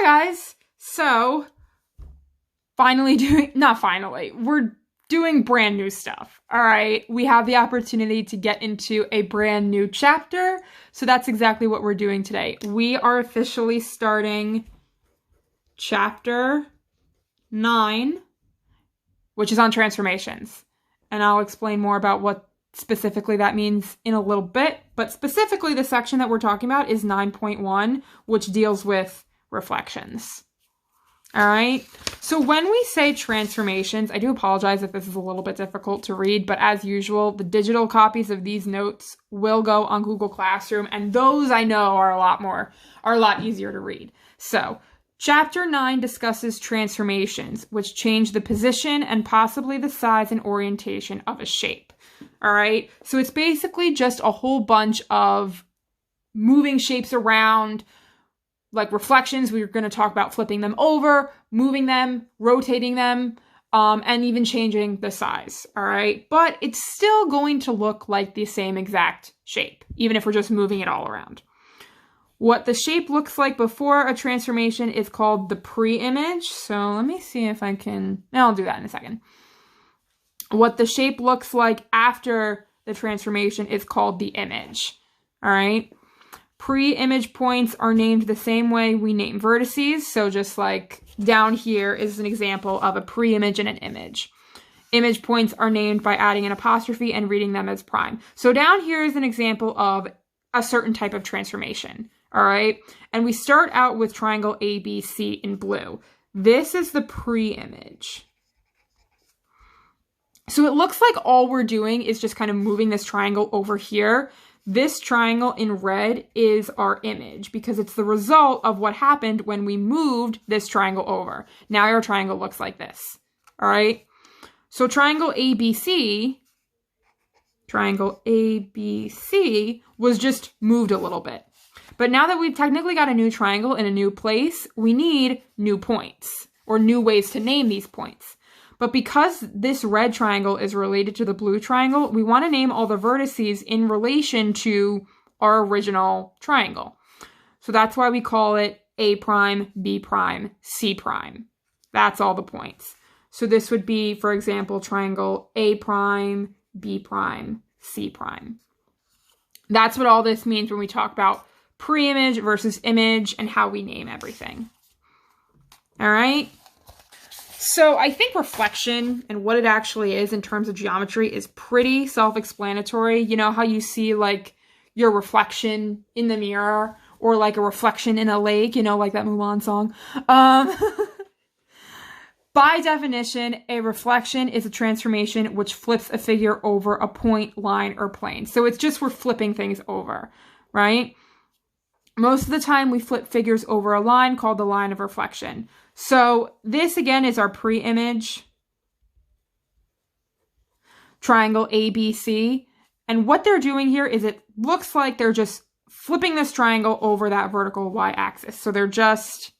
Hi guys! So, we're doing brand new stuff. Alright, we have the opportunity to get into a brand new chapter, so that's exactly what we're doing today. We are officially starting chapter 9, which is on transformations. And I'll explain more about what specifically that means in a little bit, but specifically the section that we're talking about is 9.1, which deals with reflections. All right. So when we say transformations, I do apologize if this is a little bit difficult to read, but as usual, the digital copies of these notes will go on Google Classroom, and those I know are a lot easier to read. So Chapter 9 discusses transformations, which change the position and possibly the size and orientation of a shape. All right. So it's basically just a whole bunch of moving shapes around, like reflections. We're going to talk about flipping them over, moving them, rotating them, and even changing the size. All right. But it's still going to look like the same exact shape, even if we're just moving it all around. What the shape looks like before a transformation is called the pre-image. So let me see if I can, I'll do that in a second. What the shape looks like after the transformation is called the image. All right. Pre-image points are named the same way we name vertices. So just like down here is an example of a pre-image and an image. Image points are named by adding an apostrophe and reading them as prime. So down here is an example of a certain type of transformation. All right. And we start out with triangle ABC in blue. This is the pre-image. So it looks like all we're doing is just kind of moving this triangle over here. This triangle in red is our image because it's the result of what happened when we moved this triangle over. Now our triangle looks like this. All right. So triangle ABC was just moved a little bit. But now that we've technically got a new triangle in a new place, we need new points or new ways to name these points. But because this red triangle is related to the blue triangle, we want to name all the vertices in relation to our original triangle. So that's why we call it A prime, B prime, C prime. That's all the points. So this would be, for example, triangle A prime, B prime, C prime. That's what all this means when we talk about pre-image versus image and how we name everything. All right. So I think reflection and what it actually is in terms of geometry is pretty self-explanatory. You know how you see like your reflection in the mirror or like a reflection in a lake, you know, like that Mulan song. By definition, a reflection is a transformation which flips a figure over a point, line, or plane. So it's just we're flipping things over, right? Most of the time we flip figures over a line called the line of reflection. So this again is our pre-image triangle ABC. And what they're doing here is it looks like they're just flipping this triangle over that vertical y-axis. So they're just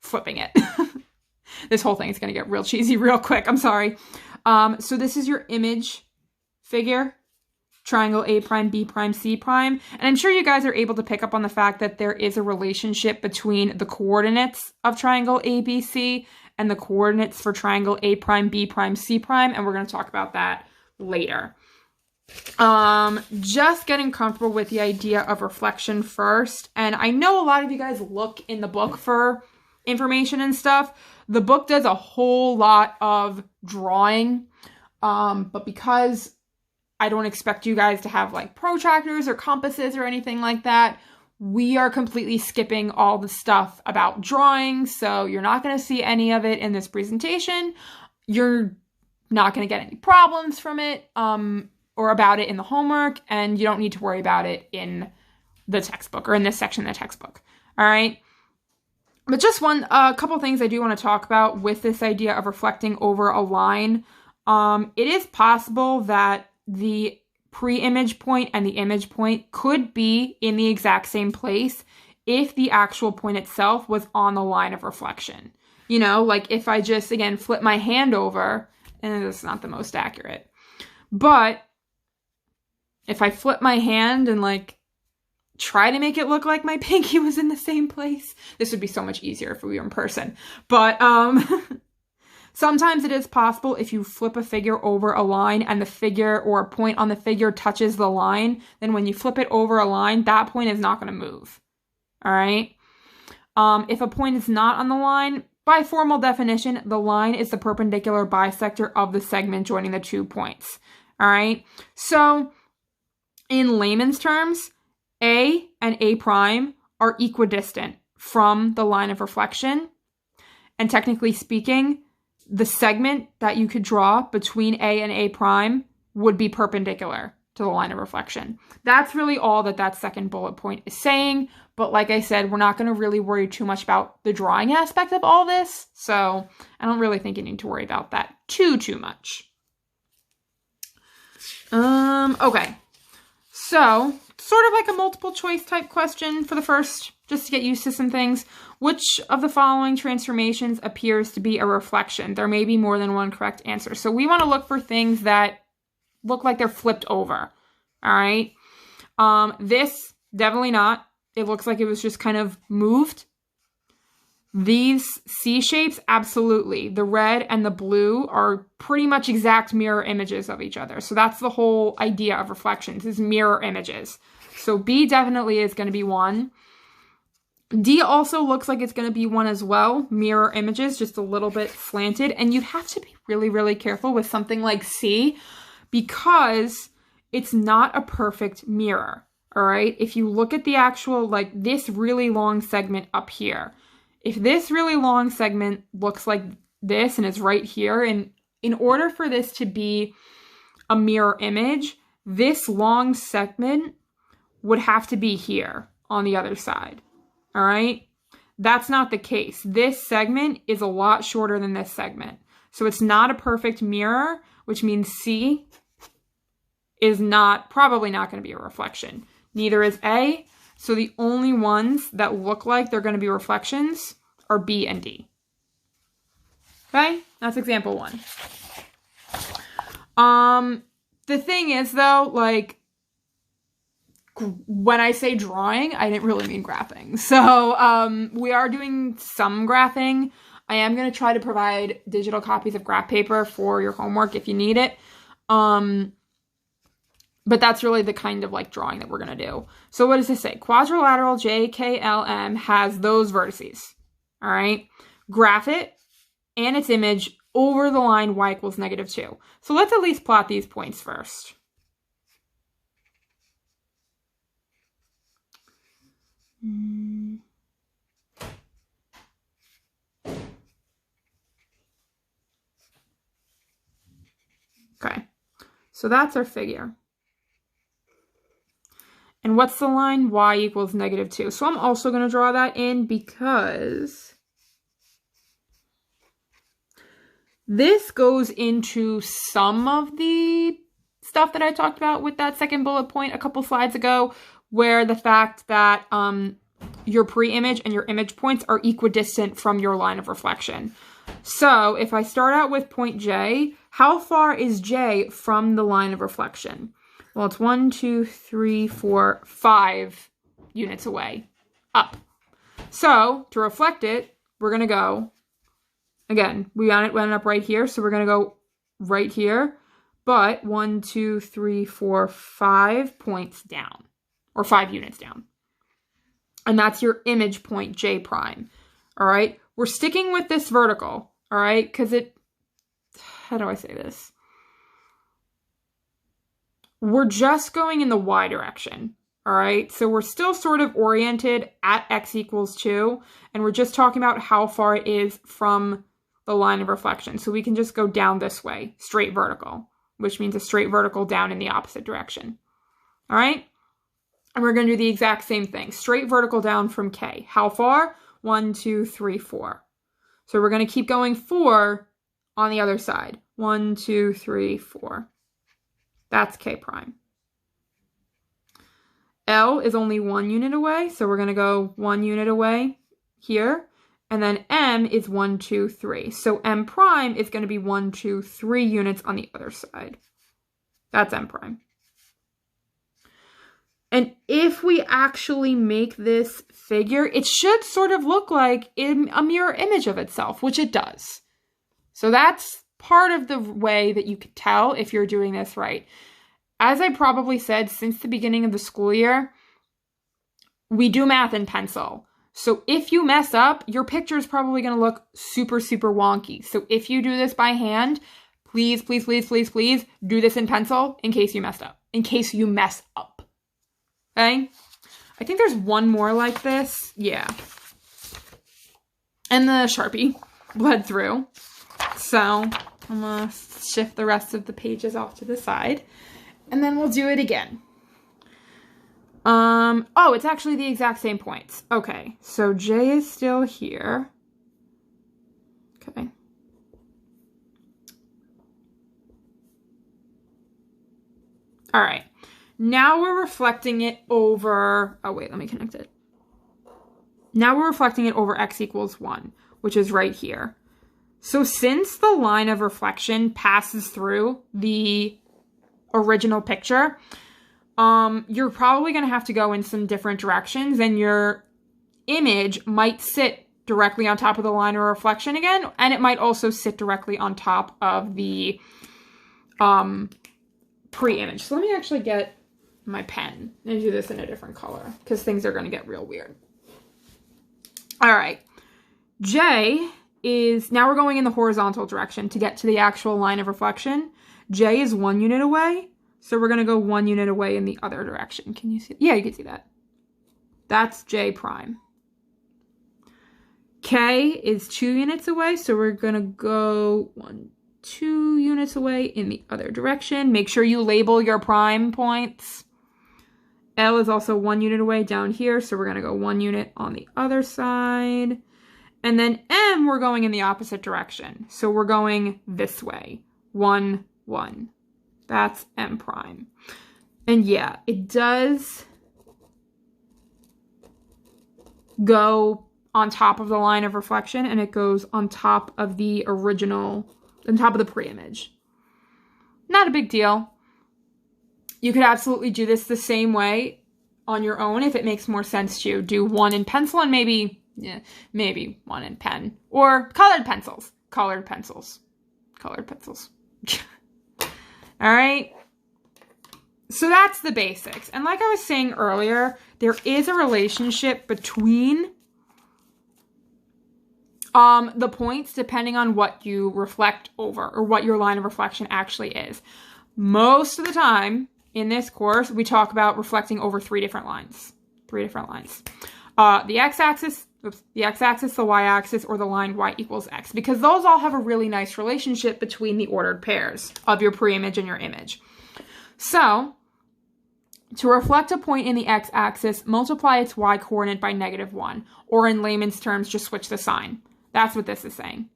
flipping it. This whole thing is going to get real cheesy real quick. I'm sorry. So this is your image figure. Triangle A prime, B prime, C prime. And I'm sure you guys are able to pick up on the fact that there is a relationship between the coordinates of triangle ABC and the coordinates for triangle A prime, B prime, C prime. And we're going to talk about that later. Just getting comfortable with the idea of reflection first. And I know a lot of you guys look in the book for information and stuff. The book does a whole lot of drawing. But because I don't expect you guys to have like protractors or compasses or anything like that, we are completely skipping all the stuff about drawing. So you're not going to see any of it in this presentation. You're not going to get any problems from it or about it in the homework. And you don't need to worry about it in the textbook or in this section of the textbook. All right. But just a couple things I do want to talk about with this idea of reflecting over a line. It is possible that the pre-image point and the image point could be in the exact same place if the actual point itself was on the line of reflection. You know, like if I just, again, flip my hand over, and it's not the most accurate, but if I flip my hand and like try to make it look like my pinky was in the same place. This would be so much easier if we were in person. But sometimes it is possible if you flip a figure over a line and the figure or a point on the figure touches the line, then when you flip it over a line, that point is not going to move. All right? If a point is not on the line, by formal definition, the line is the perpendicular bisector of the segment joining the 2 points. All right? So, in layman's terms, A and A prime are equidistant from the line of reflection. And technically speaking, the segment that you could draw between A and A prime would be perpendicular to the line of reflection. That's really all that second bullet point is saying. But like I said, we're not going to really worry too much about the drawing aspect of all this. So I don't really think you need to worry about that too much. Okay. So sort of like a multiple choice type question for the first, just to get used to some things. Which of the following transformations appears to be a reflection? There may be more than one correct answer. So we want to look for things that look like they're flipped over. All right. This, definitely not. It looks like it was just kind of moved. These C shapes, absolutely. The red and the blue are pretty much exact mirror images of each other. So that's the whole idea of reflections, is mirror images. So B definitely is going to be one. D also looks like it's going to be one as well. Mirror images, just a little bit slanted. And you'd have to be really, really careful with something like C because it's not a perfect mirror. All right, if you look at the actual, like this really long segment up here, if this really long segment looks like this and is right here, and in order for this to be a mirror image, this long segment would have to be here on the other side. All right, that's not the case. This segment is a lot shorter than this segment. So it's not a perfect mirror, which means C is probably not going to be a reflection. Neither is A. So the only ones that look like they're going to be reflections are B and D. Okay, that's example 1. The thing is though, like when I say drawing, I didn't really mean graphing. So we are doing some graphing. I am going to try to provide digital copies of graph paper for your homework if you need it. But that's really the kind of like drawing that we're going to do. So what does this say? Quadrilateral JKLM has those vertices. All right. Graph it and its image over the line y equals -2. So let's at least plot these points first. Okay. So that's our figure. And what's the line? Y equals -2. So I'm also going to draw that in because this goes into some of the stuff that I talked about with that second bullet point a couple slides ago, where the fact that your pre-image and your image points are equidistant from your line of reflection. So if I start out with point J, how far is J from the line of reflection? Well, it's 1, 2, 3, 4, 5 units away, up. So to reflect it, we're going to go, again, we went up right here, so we're going to go right here, but 1, 2, 3, 4, 5 points down, or 5 units down. And that's your image point J prime, all right? We're sticking with this vertical, all right? Because how do I say this? We're just going in the y direction, all right? So we're still sort of oriented at x equals 2, and we're just talking about how far it is from the line of reflection. So we can just go down this way, straight vertical, which means a straight vertical down in the opposite direction, all right? And we're going to do the exact same thing, straight vertical down from K. How far? 1, 2, 3, 4. So we're going to keep going 4 on the other side. 1, 2, 3, 4. That's K prime. L is only 1 unit away, so we're going to go 1 unit away here. And then M is 1, 2, 3. So M prime is going to be 1, 2, 3 units on the other side. That's M prime. And if we actually make this figure, it should sort of look like a mirror image of itself, which it does. So that's part of the way that you can tell if you're doing this right. As I probably said, since the beginning of the school year, we do math in pencil. So if you mess up, your picture is probably going to look super, super wonky. So if you do this by hand, please, please, please, please, please do this in pencil in case you messed up. In case you mess up. Okay? I think there's one more like this. Yeah. And the Sharpie bled through. So I'm going to shift the rest of the pages off to the side. And then we'll do it again. Oh, it's actually the exact same points. Okay, so J is still here. Okay. All right. Now we're reflecting it over, oh wait, let me connect it. Now we're reflecting it over x equals 1, which is right here. So since the line of reflection passes through the original picture, you're probably going to have to go in some different directions, and your image might sit directly on top of the line of reflection again, and it might also sit directly on top of the pre-image. So let me actually get my pen and do this in a different color, because things are going to get real weird. All right. J is, now we're going in the horizontal direction to get to the actual line of reflection. J is 1 unit away. So we're going to go 1 unit away in the other direction. Can you see? Yeah, you can see that. That's J prime. K is 2 units away. So we're going to go 1, 2 units away in the other direction. Make sure you label your prime points. L is also 1 unit away down here. So we're going to go 1 unit on the other side. And then M, we're going in the opposite direction. So we're going this way. 1, 1. That's M prime. And yeah, it does go on top of the line of reflection, and it goes on top of the original, on top of the pre-image. Not a big deal. You could absolutely do this the same way on your own if it makes more sense to you. Do 1 in pencil and maybe 1 in pen. Or colored pencils. Colored pencils. Colored pencils. All right. So that's the basics. And like I was saying earlier, there is a relationship between the points depending on what you reflect over or what your line of reflection actually is. Most of the time in this course, we talk about reflecting over 3 different lines. 3 different lines. The x-axis, the y-axis, or the line y equals x, because those all have a really nice relationship between the ordered pairs of your pre-image and your image. So, to reflect a point in the x-axis, multiply its y-coordinate by -1, or in layman's terms, just switch the sign. That's what this is saying.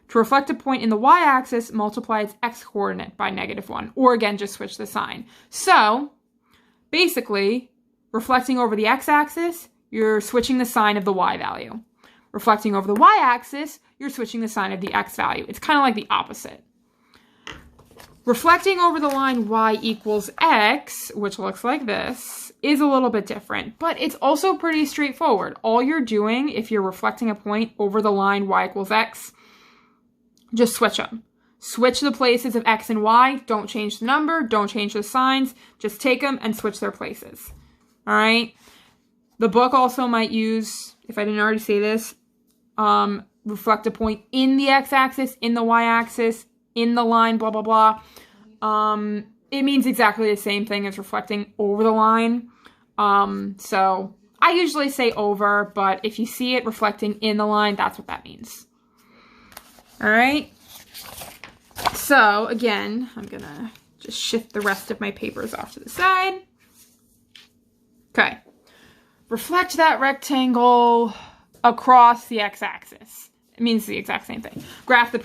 To reflect a point in the y-axis, multiply its x-coordinate by -1, or again, just switch the sign. So, basically, reflecting over the x-axis, you're switching the sign of the y value. Reflecting over the y-axis, you're switching the sign of the x value. It's kind of like the opposite. Reflecting over the line y equals x, which looks like this, is a little bit different, but it's also pretty straightforward. All you're doing, if you're reflecting a point over the line y equals x, just switch them. Switch the places of x and y. Don't change the number. Don't change the signs. Just take them and switch their places. All right? The book also might use, if I didn't already say this, reflect a point in the x-axis, in the y-axis, in the line, blah, blah, blah. It means exactly the same thing as reflecting over the line. So I usually say over, but if you see it reflecting in the line, that's what that means. All right. So again, I'm going to just shift the rest of my papers off to the side. Okay. Reflect that rectangle across the x-axis. It means the exact same thing. Graph the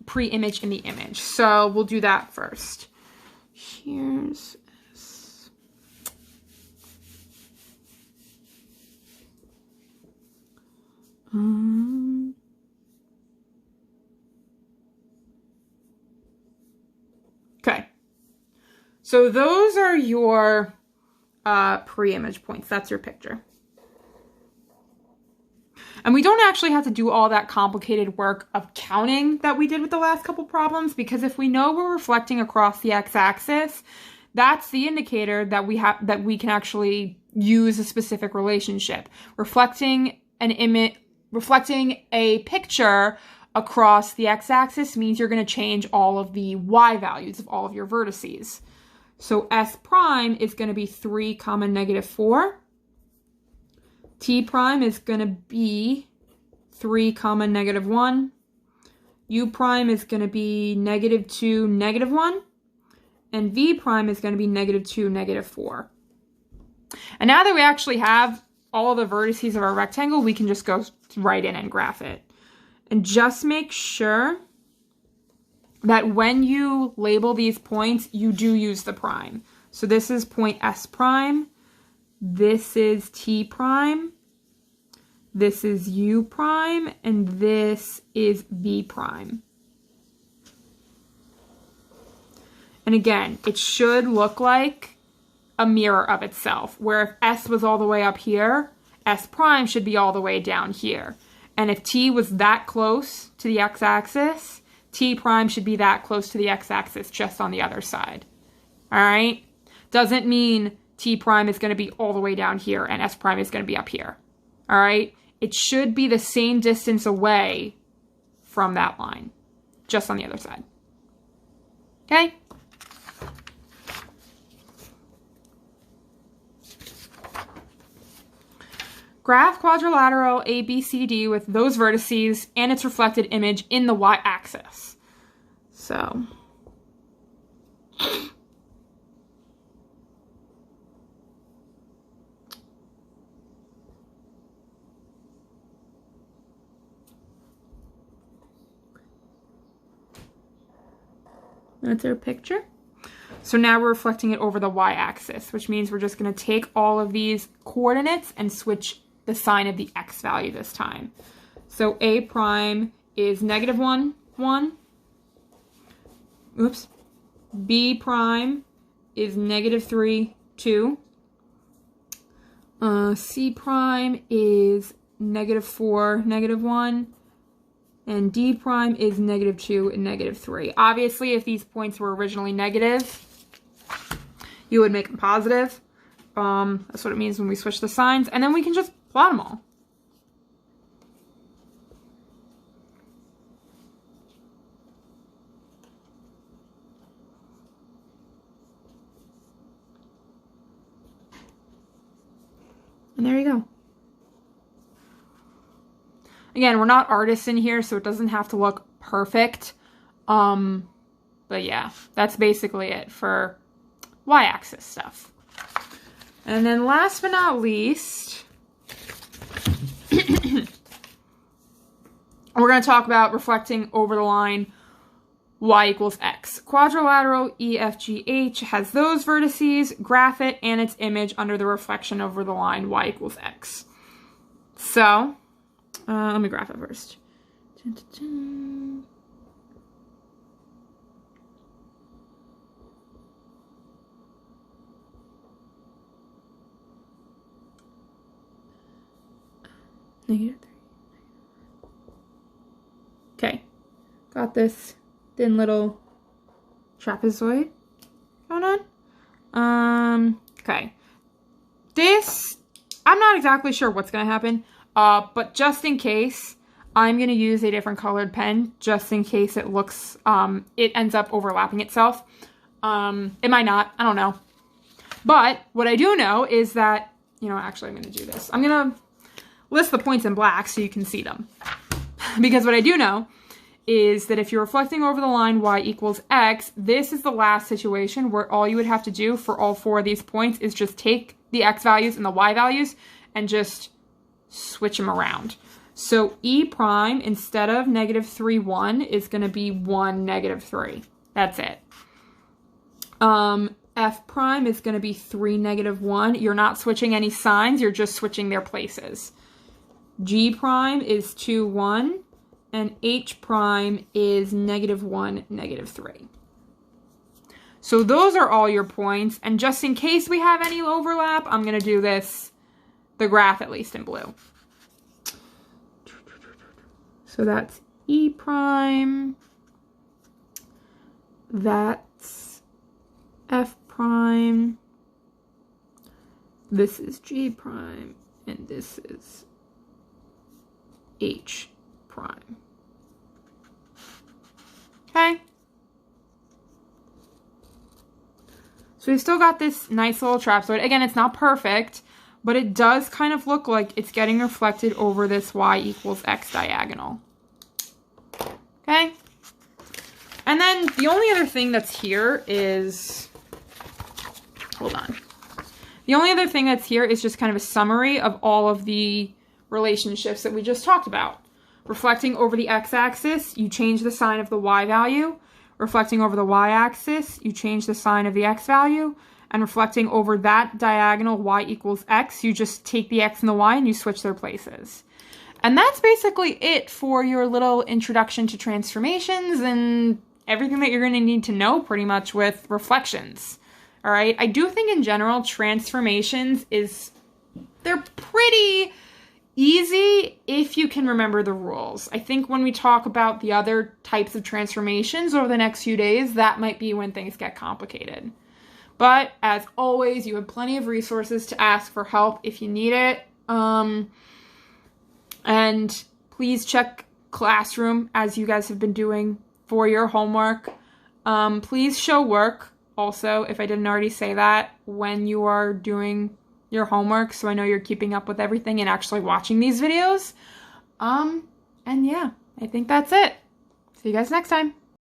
pre-image in the image. So we'll do that first. Here's S. Okay. So those are your pre-image points. That's your picture. And we don't actually have to do all that complicated work of counting that we did with the last couple problems, because if we know we're reflecting across the x-axis, that's the indicator that we can actually use a specific relationship. Reflecting a picture across the x-axis means you're going to change all of the y values of all of your vertices. So S prime is going to be 3, -4. T prime is going to be 3, -1. U prime is going to be -2, -1. And V prime is going to be -2, -4. And now that we actually have all the vertices of our rectangle, we can just go right in and graph it. And just make sure that when you label these points, you do use the prime. So this is point S prime. This is T prime. This is U prime. And this is V prime. And again, it should look like a mirror of itself, where if S was all the way up here, S prime should be all the way down here. And if T was that close to the x-axis, T prime should be that close to the x-axis just on the other side. All right? Doesn't mean T prime is going to be all the way down here and S prime is going to be up here. All right? It should be the same distance away from that line, just on the other side. Okay? Graph quadrilateral ABCD with those vertices and its reflected image in the y-axis. So, that's our picture. So now we're reflecting it over the y-axis, which means we're just going to take all of these coordinates and switch the sign of the x value this time. So A prime is -1, 1. Oops. B prime is -3, 2. C prime is -4, -1. And D prime is -2 and -3. Obviously, if these points were originally negative, you would make them positive. That's what it means when we switch the signs. And then we can just plot them all. And there you go. Again, we're not artists in here, so it doesn't have to look perfect. But yeah, that's basically it for y-axis stuff. And then last but not least, we're going to talk about reflecting over the line y equals x. Quadrilateral EFGH has those vertices, graph it, and its image under the reflection over the line y equals x. So, let me graph it first. Dun, dun, dun. -3. Okay, got this thin little trapezoid going on. Okay, this, I'm not exactly sure what's going to happen, but just in case, I'm going to use a different colored pen, just in case it looks, it ends up overlapping itself. It might not, I don't know. But what I do know is that, you know, actually I'm going to do this. I'm going to list the points in black so you can see them. Because what I do know is that if you're reflecting over the line y equals x, this is the last situation where all you would have to do for all 4 of these points is just take the x values and the y values and just switch them around. So E prime, instead of -3, 1, is going to be 1, -3. That's it. F prime is going to be 3, -1. You're not switching any signs, you're just switching their places. G prime is 2, 1, and H prime is -1, -3. So those are all your points. And just in case we have any overlap, I'm going to do the graph at least in blue. So that's E prime. That's F prime. This is G prime. And this is H prime. Okay. So we've still got this nice little trapezoid. Again, it's not perfect, but it does kind of look like it's getting reflected over this y equals x diagonal. Okay? And then the only other thing that's here is, hold on. The only other thing that's here is just kind of a summary of all of the relationships that we just talked about. Reflecting over the x-axis, you change the sign of the y value. Reflecting over the y-axis, you change the sign of the x value. And reflecting over that diagonal y equals x, you just take the x and the y and you switch their places. And that's basically it for your little introduction to transformations and everything that you're going to need to know pretty much with reflections. All right, I do think in general transformations they're pretty easy if you can remember the rules. I think when we talk about the other types of transformations over the next few days, that might be when things get complicated. But as always, you have plenty of resources to ask for help if you need it. And please check Classroom as you guys have been doing for your homework. Please show work also, if I didn't already say that, when you are doing your homework, so I know you're keeping up with everything and actually watching these videos. And yeah, I think that's it. See you guys next time.